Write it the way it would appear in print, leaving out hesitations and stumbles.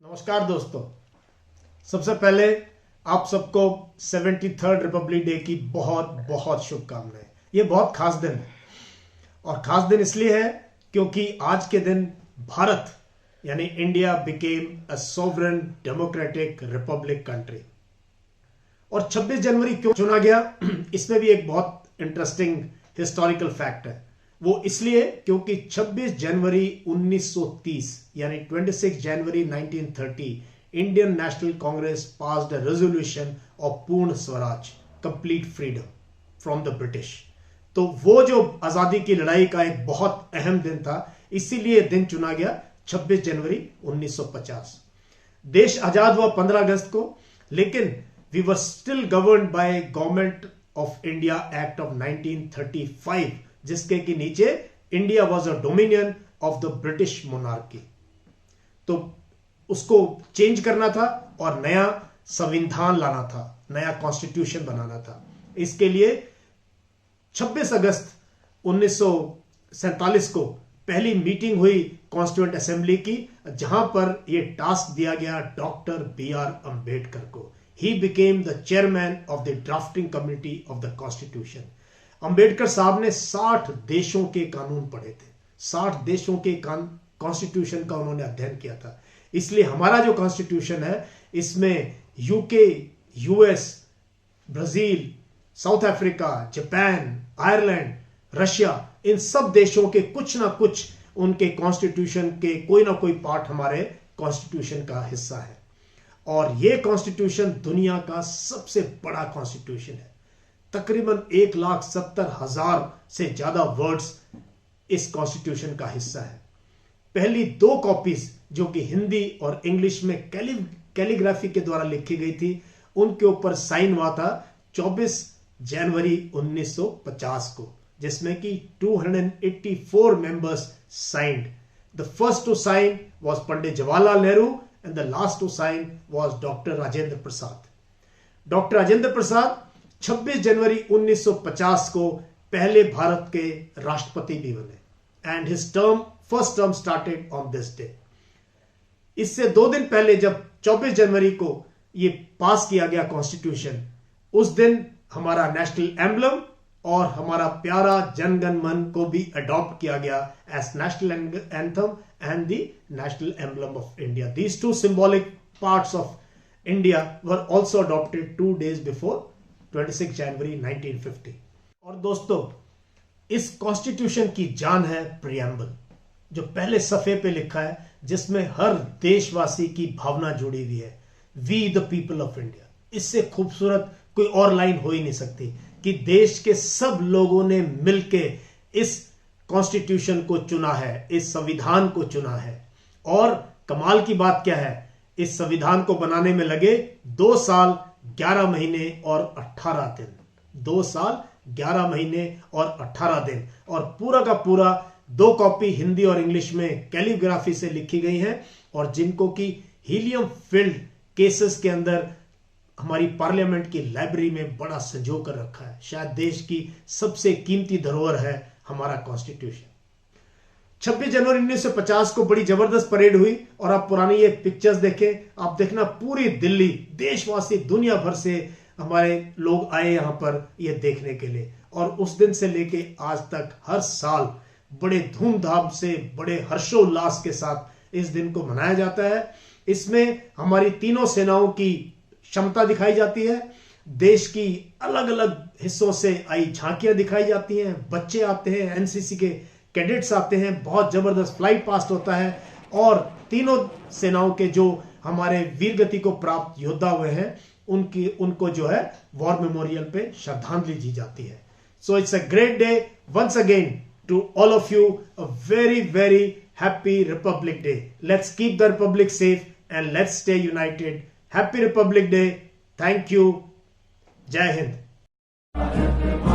नमस्कार दोस्तों, सबसे पहले आप सबको 73rd रिपब्लिक डे की बहुत बहुत शुभकामनाएं। ये बहुत खास दिन है और खास दिन इसलिए है क्योंकि आज के दिन भारत यानी India became a sovereign democratic Republic country. और 26 जनवरी क्यों चुना गया, इसमें भी एक बहुत इंटरेस्टिंग हिस्टोरिकल फैक्ट है। वो इसलिए क्योंकि 26 जनवरी 1930 यानी 26 जनवरी 1930 Indian National Congress passed a resolution of Purna Swaraj, complete freedom from the British. तो वो जो आजादी की लड़ाई का एक बहुत अहम दिन था, इसीलिए दिन चुना गया 26 जनवरी 1950। देश आजाद हुआ 15 अगस्त को, लेकिन we were still governed by government of India act of 1935, जिसके के नीचे India was a dominion of the British monarchy. तो उसको चेंज करना था और नया संविधान लाना था, नया कॉन्स्टिट्यूशन बनाना था। इसके लिए 26 अगस्त 1947 को पहली मीटिंग हुई कॉन्स्टिट्यूएंट असेंबली की, जहां पर यह टास्क दिया गया डॉक्टर B.R. अंबेडकर को। He became the chairman of the drafting committee of the constitution. Ambedkar साहब ने 60 देशों के कानून पढ़े थे, 60 देशों के कॉन्स्टिट्यूशन का उन्होंने अध्ययन किया था। इसलिए हमारा जो कॉन्स्टिट्यूशन है, इसमें UK, US, Brazil, South Africa, Japan, Ireland, Russia, इन सब देशों के कुछ ना कुछ उनके कॉन्स्टिट्यूशन के कोई ना कोई पार्ट हमारे कॉन्स्टिट्यूशन का हिस्सा है। और यह कॉन्स्टिट्यूशन दुनिया का सबसे बड़ा कॉन्स्टिट्यूशन है। तकरीबन 1,70,000 से ज्यादा वर्ड्स इस कॉन्स्टिट्यूशन का हिस्सा है। पहली 2 कॉपीज जो कि हिंदी और इंग्लिश में कैलीग्राफी के द्वारा लिखी गई थी, उनके ऊपर साइन हुआ था 24 जनवरी 1950 को, जिसमें कि 284 members signed. The first to sign was Pandit Jawaharlal Nehru and the last to sign was doctor Rajendra Prasad. Doctor Rajendra Prasad 26 जनवरी 1950 को पहले भारत के राष्ट्रपति भी बने and his first term started on this day. इससे 2 दिन पहले जब 24 जनवरी को यह पास किया गया कॉन्स्टिट्यूशन, उस दिन हमारा नेशनल एम्बलम और हमारा प्यारा जनगण मन को भी अडॉप्ट किया गया as national anthem and the national emblem of India. These 2 symbolic parts of India were also adopted 2 days before 26 जनवरी 1950। और दोस्तों, इस कॉन्स्टिट्यूशन की जान है प्रियम्बल, जो पहले सफे पे लिखा है, जिसमें हर देशवासी की भावना जुड़ी हुई है, we the people of India. इससे खूबसूरत कोई और लाइन हो ही नहीं सकती कि देश के सब लोगों ने मिलके इस कॉन्स्टिट्यूशन को चुना है, इस संविधान को चुना है। और कमाल की बात क्या है, इस संविधान को बनाने में लगे 2 साल 11 महीने और 18 दिन। 2 साल 11 महीने और 18 दिन। और पूरा का पूरा 2 कॉपी हिंदी और इंग्लिश में कैलीग्राफी से लिखी गई हैं, और जिनको कि हीलियम फिल्ड केसेस के अंदर हमारी पार्लियामेंट की लाइब्रेरी में बड़ा संजो कर रखा है। शायद देश की सबसे कीमती धरोहर है हमारा कॉन्स्टिट्यूशन। 26 जनवरी 1950 को बड़ी जबरदस्त परेड हुई, और आप पुरानी ये पिक्चर्स देखें, आप देखना पूरी दिल्ली, देशवासी, दुनिया भर से हमारे लोग आए यहां पर ये देखने के लिए। और उस दिन से लेके आज तक हर साल बड़े धूमधाम से, बड़े हर्षोल्लास के साथ इस दिन को मनाया जाता है। इसमें हमारी तीनों सेनाओं की क्षमता दिखाई जाती है, देश की अलग अलग हिस्सों से आई झांकियां दिखाई जाती हैं, बच्चे आते हैं, एनसीसी के कैडेट्स आते हैं, बहुत जबरदस्त फ्लाइट पास्ट होता है, और तीनों सेनाओं के जो हमारे वीरगति को प्राप्त योद्धा हुए हैं, उनको जो है वॉर मेमोरियल पे श्रद्धांजलि दी जाती है। So it's a great day once again to all of you, a very very happy republic day. Let's keep the republic safe and let's stay united. Happy republic day. Thank you. जय हिंद।